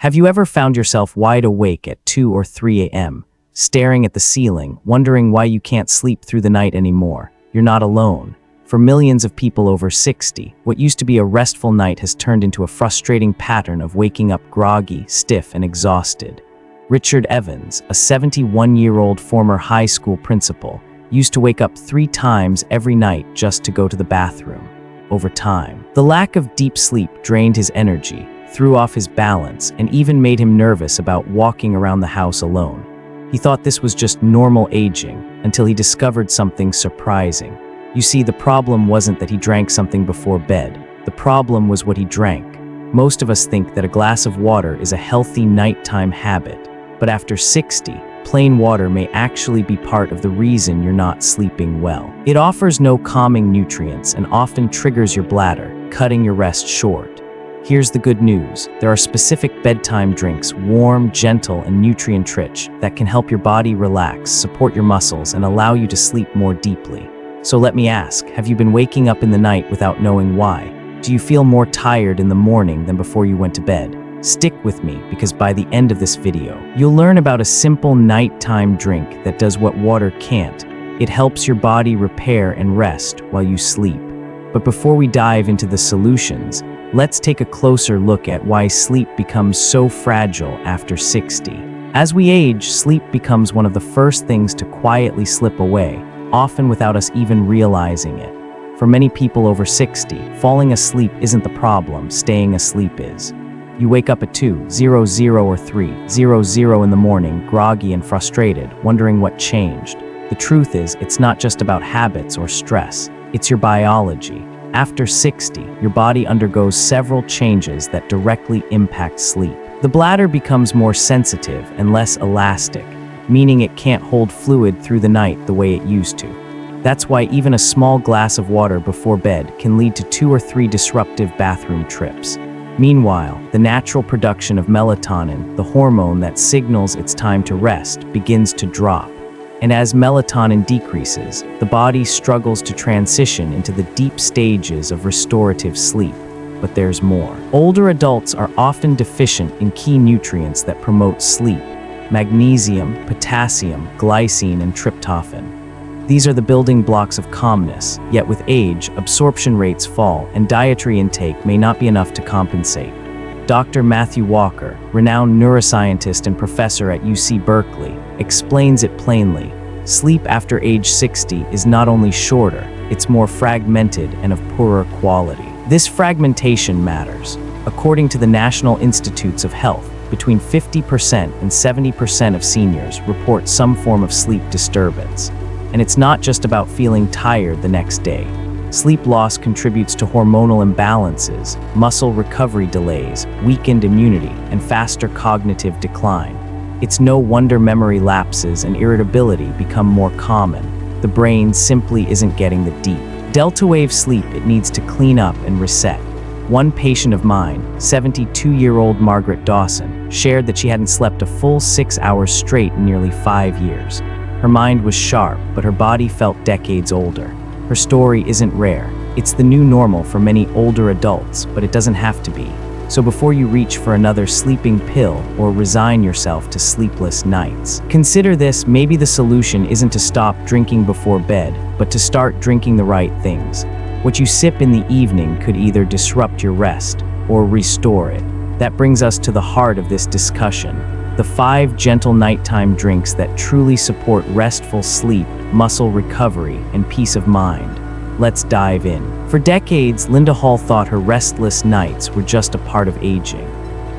Have you ever found yourself wide awake at 2 or 3 a.m., staring at the ceiling, wondering why you can't sleep through the night anymore? You're not alone. For millions of people over 60, what used to be a restful night has turned into a frustrating pattern of waking up groggy, stiff, and exhausted. Richard Evans, a 71-year-old former high school principal, used to wake up 3 times every night just to go to the bathroom. Over time, the lack of deep sleep drained his energy, threw off his balance, and even made him nervous about walking around the house alone. He thought this was just normal aging until he discovered something surprising. You see, the problem wasn't that he drank something before bed. The problem was what he drank. Most of us think that a glass of water is a healthy nighttime habit, but after 60, plain water may actually be part of the reason you're not sleeping well. It offers no calming nutrients and often triggers your bladder, cutting your rest short. Here's the good news. There are specific bedtime drinks, warm, gentle, and nutrient-rich, that can help your body relax, support your muscles, and allow you to sleep more deeply. So let me ask, have you been waking up in the night without knowing why? Do you feel more tired in the morning than before you went to bed? Stick with me, because by the end of this video, you'll learn about a simple nighttime drink that does what water can't. It helps your body repair and rest while you sleep. But before we dive into the solutions, let's take a closer look at why sleep becomes so fragile after 60. As we age, sleep becomes one of the first things to quietly slip away, often without us even realizing it. For many people over 60, falling asleep isn't the problem, staying asleep is. You wake up at 2:00 or 3:00 in the morning, groggy and frustrated, wondering what changed. The truth is, it's not just about habits or stress, it's your biology. After 60, your body undergoes several changes that directly impact sleep. The bladder becomes more sensitive and less elastic, meaning it can't hold fluid through the night the way it used to. That's why even a small glass of water before bed can lead to 2 or 3 disruptive bathroom trips. Meanwhile, the natural production of melatonin, the hormone that signals it's time to rest, begins to drop. And as melatonin decreases, the body struggles to transition into the deep stages of restorative sleep. But there's more. Older adults are often deficient in key nutrients that promote sleep: magnesium, potassium, glycine, and tryptophan. These are the building blocks of calmness, yet with age, absorption rates fall and dietary intake may not be enough to compensate. Dr. Matthew Walker, renowned neuroscientist and professor at UC Berkeley, explains it plainly. Sleep after age 60 is not only shorter, it's more fragmented and of poorer quality. This fragmentation matters. According to the National Institutes of Health, between 50% and 70% of seniors report some form of sleep disturbance. And it's not just about feeling tired the next day. Sleep loss contributes to hormonal imbalances, muscle recovery delays, weakened immunity, and faster cognitive decline. It's no wonder memory lapses and irritability become more common. The brain simply isn't getting the deep delta wave sleep it needs to clean up and reset. One patient of mine, 72-year-old Margaret Dawson, shared that she hadn't slept a full 6 hours straight in nearly 5 years. Her mind was sharp, but her body felt decades older. Her story isn't rare. It's the new normal for many older adults, but it doesn't have to be. So before you reach for another sleeping pill or resign yourself to sleepless nights, consider this. Maybe the solution isn't to stop drinking before bed, but to start drinking the right things. What you sip in the evening could either disrupt your rest or restore it. That brings us to the heart of this discussion: the 5 gentle nighttime drinks that truly support restful sleep, muscle recovery, and peace of mind. Let's dive in. For decades, Linda Hall thought her restless nights were just a part of aging.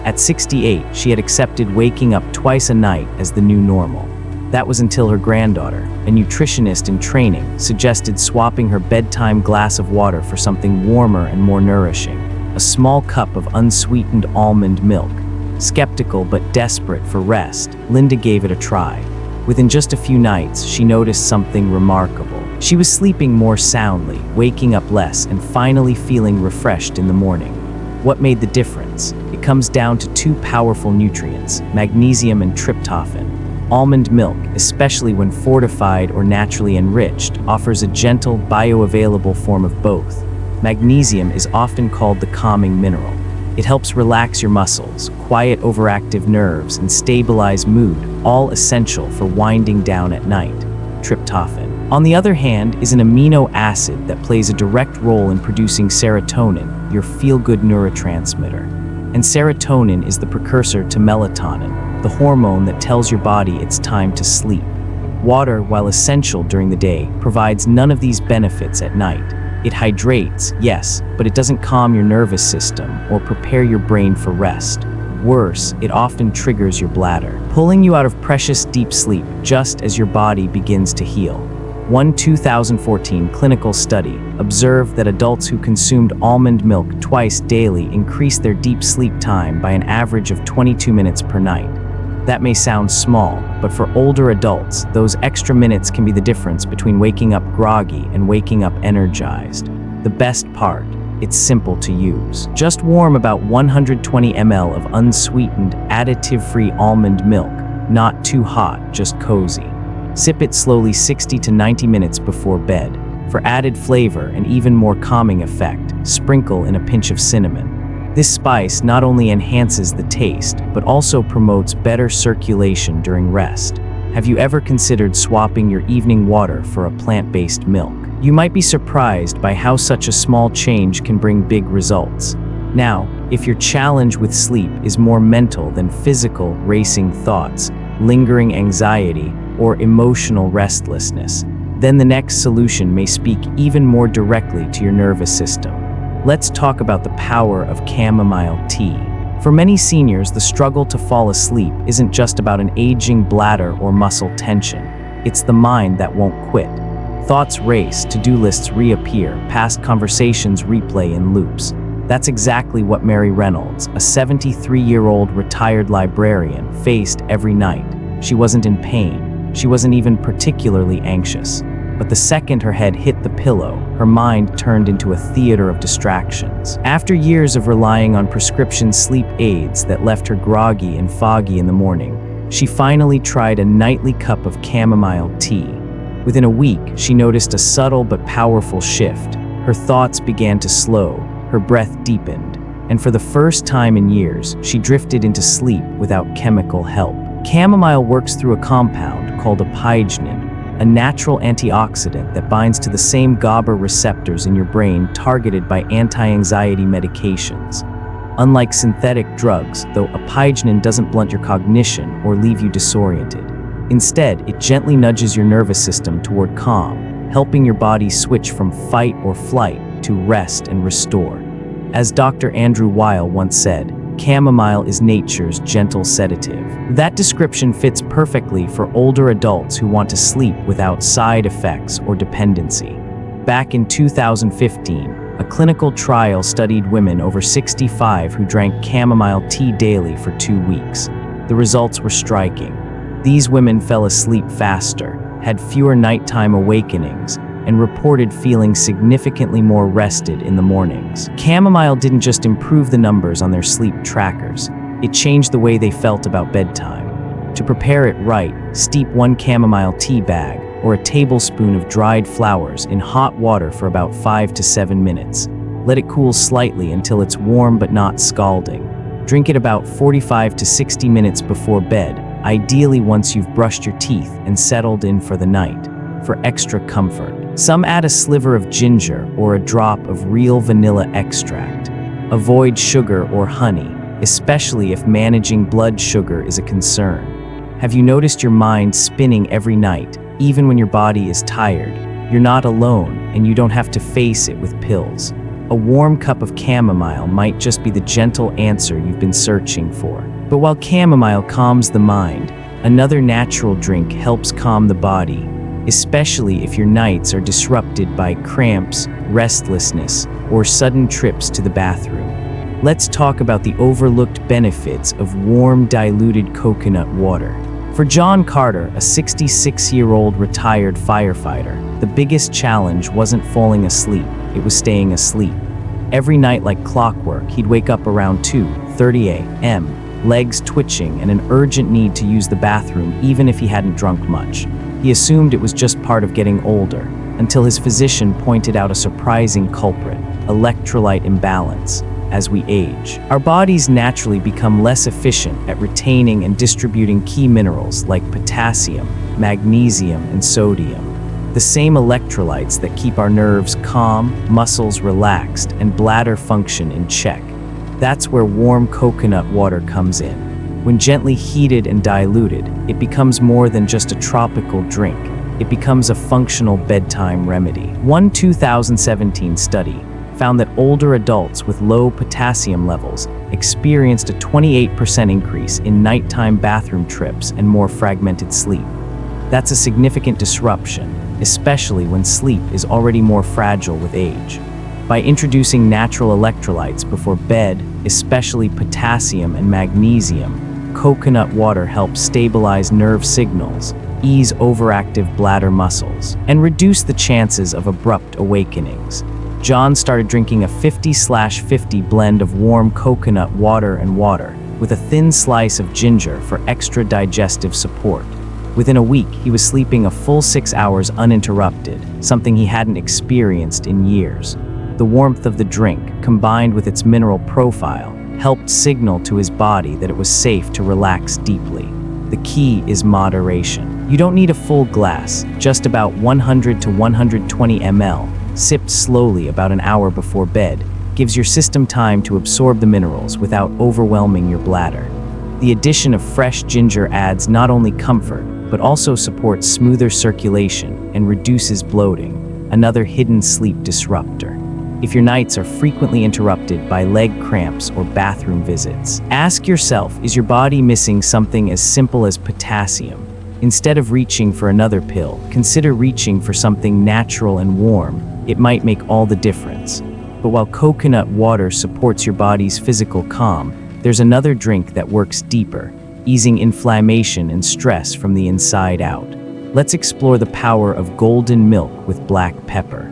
At 68, she had accepted waking up twice a night as the new normal. That was until her granddaughter, a nutritionist in training, suggested swapping her bedtime glass of water for something warmer and more nourishing: a small cup of unsweetened almond milk. Skeptical but desperate for rest, Linda gave it a try. Within just a few nights, she noticed something remarkable. She was sleeping more soundly, waking up less, and finally feeling refreshed in the morning. What made the difference? It comes down to 2 powerful nutrients: magnesium and tryptophan. Almond milk, especially when fortified or naturally enriched, offers a gentle, bioavailable form of both. Magnesium is often called the calming mineral. It helps relax your muscles, quiet overactive nerves, and stabilize mood, all essential for winding down at night. Tryptophan, on the other hand, is an amino acid that plays a direct role in producing serotonin, your feel-good neurotransmitter. And serotonin is the precursor to melatonin, the hormone that tells your body it's time to sleep. Water, while essential during the day, provides none of these benefits at night. It hydrates, yes, but it doesn't calm your nervous system or prepare your brain for rest. Worse, it often triggers your bladder, pulling you out of precious deep sleep just as your body begins to heal. One 2014 clinical study observed that adults who consumed almond milk twice daily increased their deep sleep time by an average of 22 minutes per night. That may sound small, but for older adults, those extra minutes can be the difference between waking up groggy and waking up energized. The best part, it's simple to use. Just warm about 120 ml of unsweetened, additive-free almond milk, not too hot, just cozy. Sip it slowly 60 to 90 minutes before bed. For added flavor and even more calming effect, sprinkle in a pinch of cinnamon. This spice not only enhances the taste, but also promotes better circulation during rest. Have you ever considered swapping your evening water for a plant-based milk? You might be surprised by how such a small change can bring big results. Now, if your challenge with sleep is more mental than physical, racing thoughts, lingering anxiety, or emotional restlessness, then the next solution may speak even more directly to your nervous system. Let's talk about the power of chamomile tea. For many seniors, the struggle to fall asleep isn't just about an aging bladder or muscle tension. It's the mind that won't quit. Thoughts race, to-do lists reappear, past conversations replay in loops. That's exactly what Mary Reynolds, a 73-year-old retired librarian, faced every night. She wasn't in pain. She wasn't even particularly anxious. But the second her head hit the pillow, her mind turned into a theater of distractions. After years of relying on prescription sleep aids that left her groggy and foggy in the morning, she finally tried a nightly cup of chamomile tea. Within a week, she noticed a subtle but powerful shift. Her thoughts began to slow, her breath deepened, and for the first time in years, she drifted into sleep without chemical help. Chamomile works through a compound called apigenin, a natural antioxidant that binds to the same GABA receptors in your brain targeted by anti-anxiety medications. Unlike synthetic drugs, though apigenin doesn't blunt your cognition or leave you disoriented. Instead, it gently nudges your nervous system toward calm, helping your body switch from fight or flight to rest and restore. As Dr. Andrew Weil once said, chamomile is nature's gentle sedative. That description fits perfectly for older adults who want to sleep without side effects or dependency. Back in 2015, a clinical trial studied women over 65 who drank chamomile tea daily for 2 weeks. The results were striking. These women fell asleep faster, had fewer nighttime awakenings, and reported feeling significantly more rested in the mornings. Chamomile didn't just improve the numbers on their sleep trackers, it changed the way they felt about bedtime. To prepare it right, steep 1 chamomile tea bag or a tablespoon of dried flowers in hot water for about 5 to 7 minutes. Let it cool slightly until it's warm but not scalding. Drink it about 45 to 60 minutes before bed, ideally once you've brushed your teeth and settled in for the night. For extra comfort, some add a sliver of ginger or a drop of real vanilla extract. Avoid sugar or honey, especially if managing blood sugar is a concern. Have you noticed your mind spinning every night, even when your body is tired? You're not alone, and you don't have to face it with pills. A warm cup of chamomile might just be the gentle answer you've been searching for. But while chamomile calms the mind, another natural drink helps calm the body, especially if your nights are disrupted by cramps, restlessness, or sudden trips to the bathroom. Let's talk about the overlooked benefits of warm, diluted coconut water. For John Carter, a 66-year-old retired firefighter, the biggest challenge wasn't falling asleep, it was staying asleep. Every night like clockwork, he'd wake up around 2:30 a.m., legs twitching and an urgent need to use the bathroom even if he hadn't drunk much. He assumed it was just part of getting older, until his physician pointed out a surprising culprit: electrolyte imbalance. as we age. Our bodies naturally become less efficient at retaining and distributing key minerals like potassium, magnesium, and sodium. The same electrolytes that keep our nerves calm, muscles relaxed, and bladder function in check. That's where warm coconut water comes in. When gently heated and diluted, it becomes more than just a tropical drink. It becomes a functional bedtime remedy. One 2017 study found that older adults with low potassium levels experienced a 28% increase in nighttime bathroom trips and more fragmented sleep. That's a significant disruption, especially when sleep is already more fragile with age. By introducing natural electrolytes before bed, especially potassium and magnesium, coconut water helps stabilize nerve signals, ease overactive bladder muscles, and reduce the chances of abrupt awakenings. John started drinking a 50/50 blend of warm coconut water and water, with a thin slice of ginger for extra digestive support. Within a week, he was sleeping a full 6 hours uninterrupted, something he hadn't experienced in years. The warmth of the drink, combined with its mineral profile, helped signal to his body that it was safe to relax deeply. The key is moderation. You don't need a full glass, just about 100 to 120 ml, sipped slowly about an hour before bed, gives your system time to absorb the minerals without overwhelming your bladder. The addition of fresh ginger adds not only comfort, but also supports smoother circulation and reduces bloating, another hidden sleep disruptor. If your nights are frequently interrupted by leg cramps or bathroom visits, ask yourself, is your body missing something as simple as potassium? Instead of reaching for another pill, consider reaching for something natural and warm. It might make all the difference. But while coconut water supports your body's physical calm, there's another drink that works deeper, easing inflammation and stress from the inside out. Let's explore the power of golden milk with black pepper.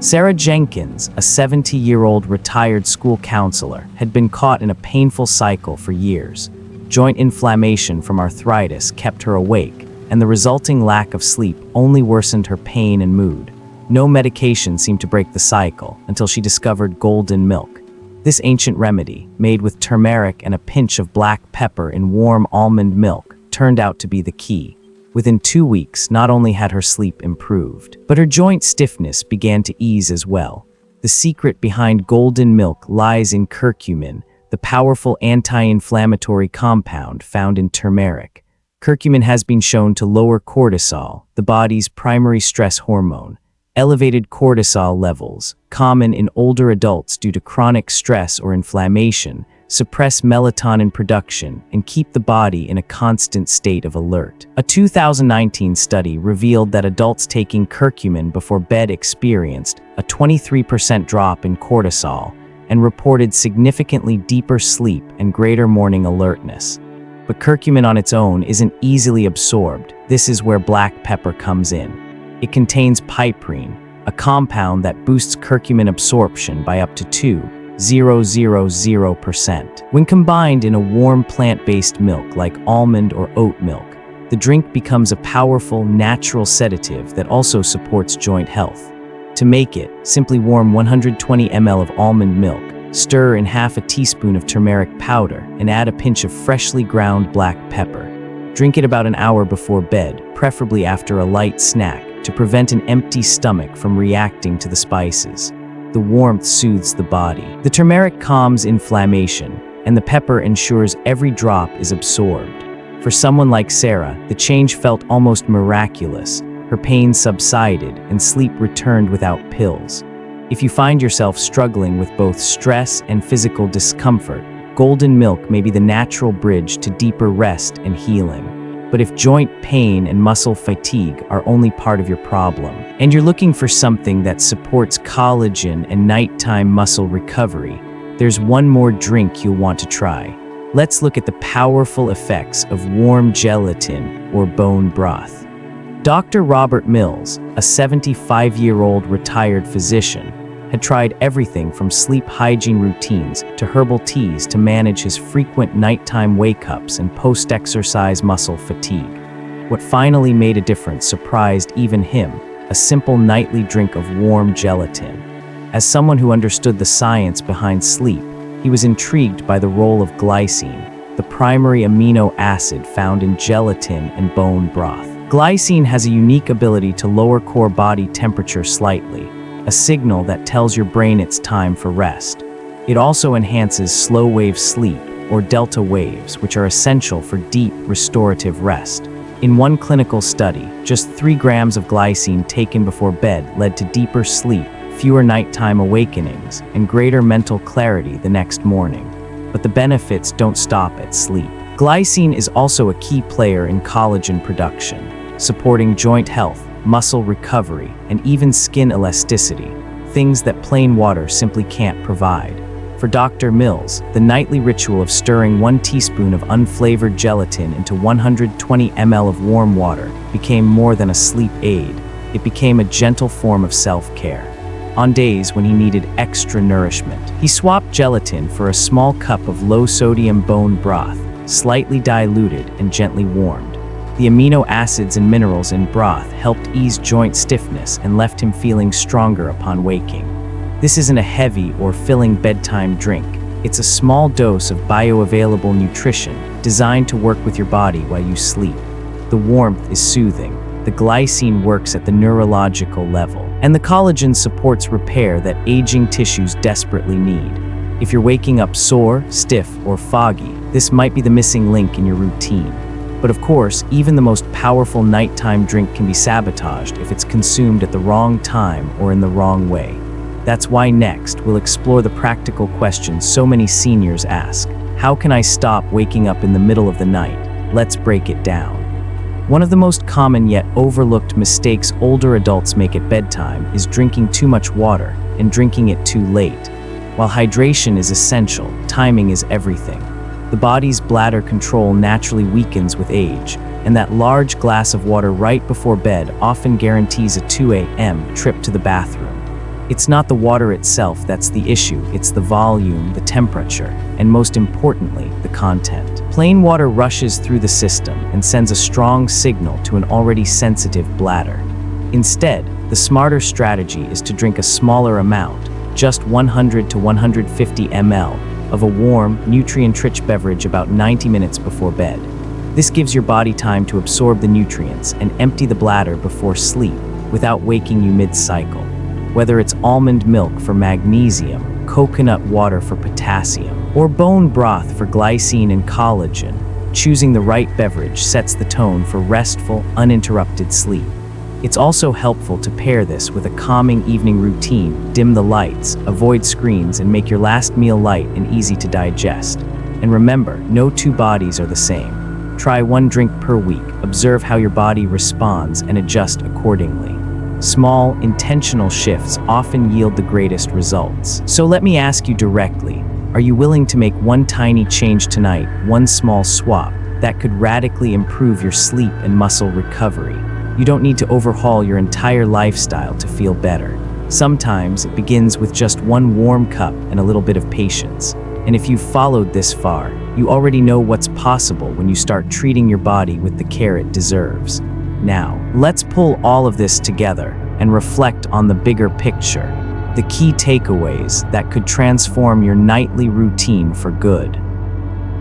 Sarah Jenkins, a 70-year-old retired school counselor, had been caught in a painful cycle for years. Joint inflammation from arthritis kept her awake, and the resulting lack of sleep only worsened her pain and mood. No medication seemed to break the cycle until she discovered golden milk. This ancient remedy, made with turmeric and a pinch of black pepper in warm almond milk, turned out to be the key. Within 2 weeks, not only had her sleep improved, but her joint stiffness began to ease as well. The secret behind golden milk lies in curcumin, the powerful anti-inflammatory compound found in turmeric. Curcumin has been shown to lower cortisol, the body's primary stress hormone. Elevated cortisol levels, common in older adults due to chronic stress or inflammation, suppress melatonin production and keep the body in a constant state of alert. A 2019 study revealed that adults taking curcumin before bed experienced a 23% drop in cortisol and reported significantly deeper sleep and greater morning alertness. But curcumin on its own isn't easily absorbed. This is where black pepper comes in. It contains piperine, a compound that boosts curcumin absorption by up to 2,000%. When combined in a warm plant-based milk like almond or oat milk, the drink becomes a powerful, natural sedative that also supports joint health. To make it, simply warm 120 ml of almond milk, stir in half a teaspoon of turmeric powder, and add a pinch of freshly ground black pepper. Drink it about an hour before bed, preferably after a light snack, to prevent an empty stomach from reacting to the spices. The warmth soothes the body. The turmeric calms inflammation, and the pepper ensures every drop is absorbed. For someone like Sarah, the change felt almost miraculous. Her pain subsided and sleep returned without pills. If you find yourself struggling with both stress and physical discomfort, golden milk may be the natural bridge to deeper rest and healing. But if joint pain and muscle fatigue are only part of your problem, and you're looking for something that supports collagen and nighttime muscle recovery, there's one more drink you'll want to try. Let's look at the powerful effects of warm gelatin or bone broth. Dr. Robert Mills, a 75-year-old retired physician, had tried everything from sleep hygiene routines to herbal teas to manage his frequent nighttime wake-ups and post-exercise muscle fatigue. What finally made a difference surprised even him, a simple nightly drink of warm gelatin. As someone who understood the science behind sleep, He was intrigued by the role of glycine, the primary amino acid found in gelatin and bone broth. Glycine has a unique ability to lower core body temperature slightly, a signal that tells your brain it's time for rest. It also enhances slow-wave sleep, or delta waves, which are essential for deep, restorative rest. In one clinical study, just 3 grams of glycine taken before bed led to deeper sleep, fewer nighttime awakenings, and greater mental clarity the next morning. But the benefits don't stop at sleep. Glycine is also a key player in collagen production, supporting joint health, muscle recovery, and even skin elasticity, things that plain water simply can't provide. For Dr. Mills, the nightly ritual of stirring 1 teaspoon of unflavored gelatin into 120 ml of warm water became more than a sleep aid. It became a gentle form of self-care. On days when he needed extra nourishment, he swapped gelatin for a small cup of low-sodium bone broth, slightly diluted and gently warmed. The amino acids and minerals in broth helped ease joint stiffness and left him feeling stronger upon waking. This isn't a heavy or filling bedtime drink. It's a small dose of bioavailable nutrition designed to work with your body while you sleep. The warmth is soothing, the glycine works at the neurological level, and the collagen supports repair that aging tissues desperately need. If you're waking up sore, stiff, or foggy, this might be the missing link in your routine. But of course, even the most powerful nighttime drink can be sabotaged if it's consumed at the wrong time or in the wrong way. That's why next, we'll explore the practical questions so many seniors ask. How can I stop waking up in the middle of the night? Let's break it down. One of the most common yet overlooked mistakes older adults make at bedtime is drinking too much water and drinking it too late. While hydration is essential, timing is everything. The body's bladder control naturally weakens with age, and that large glass of water right before bed often guarantees a 2 a.m. trip to the bathroom. It's not the water itself that's the issue, it's the volume, the temperature, and most importantly, the content. Plain water rushes through the system and sends a strong signal to an already sensitive bladder. Instead, the smarter strategy is to drink a smaller amount, just 100 to 150 ml, of a warm, nutrient-rich beverage about 90 minutes before bed. This gives your body time to absorb the nutrients and empty the bladder before sleep without waking you mid-cycle. Whether it's almond milk for magnesium, coconut water for potassium, or bone broth for glycine and collagen, choosing the right beverage sets the tone for restful, uninterrupted sleep. It's also helpful to pair this with a calming evening routine, dim the lights, avoid screens, and make your last meal light and easy to digest. And remember, no 2 bodies are the same. Try 1 drink per week, observe how your body responds, and adjust accordingly. Small, intentional shifts often yield the greatest results. So let me ask you directly, are you willing to make 1 tiny change tonight, 1 small swap, that could radically improve your sleep and muscle recovery? You don't need to overhaul your entire lifestyle to feel better. Sometimes it begins with just 1 warm cup and a little bit of patience. And if you've followed this far, you already know what's possible when you start treating your body with the care it deserves. Now, let's pull all of this together and reflect on the bigger picture, the key takeaways that could transform your nightly routine for good.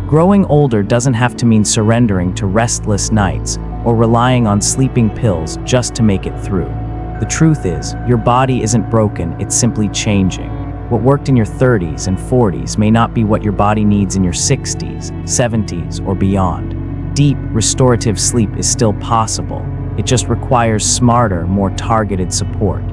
Growing older doesn't have to mean surrendering to restless nights or relying on sleeping pills just to make it through. The truth is, your body isn't broken, it's simply changing. What worked in your 30s and 40s may not be what your body needs in your 60s, 70s, or beyond. Deep, restorative sleep is still possible. It just requires smarter, more targeted support.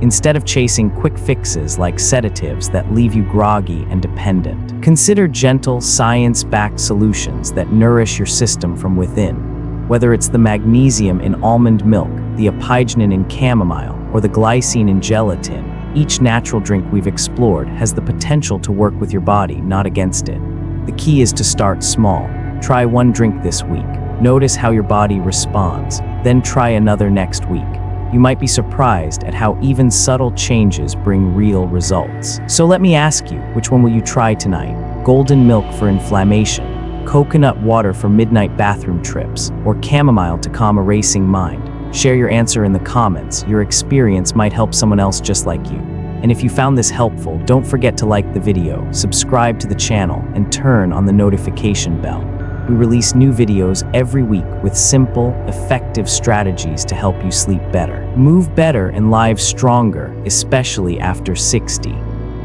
Instead of chasing quick fixes like sedatives that leave you groggy and dependent, consider gentle, science-backed solutions that nourish your system from within. Whether it's the magnesium in almond milk, the apigenin in chamomile, or the glycine in gelatin, each natural drink we've explored has the potential to work with your body, not against it. The key is to start small. Try 1 drink this week. Notice how your body responds. Then try another next week. You might be surprised at how even subtle changes bring real results. So let me ask you, which one will you try tonight? Golden milk for inflammation, coconut water for midnight bathroom trips, or chamomile to calm a racing mind? Share your answer in the comments. Your experience might help someone else just like you. And if you found this helpful, don't forget to like the video, subscribe to the channel, and turn on the notification bell. We release new videos every week with simple, effective strategies to help you sleep better. Move better and live stronger, especially after 60.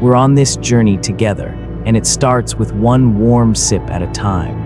We're on this journey together, and it starts with one warm sip at a time.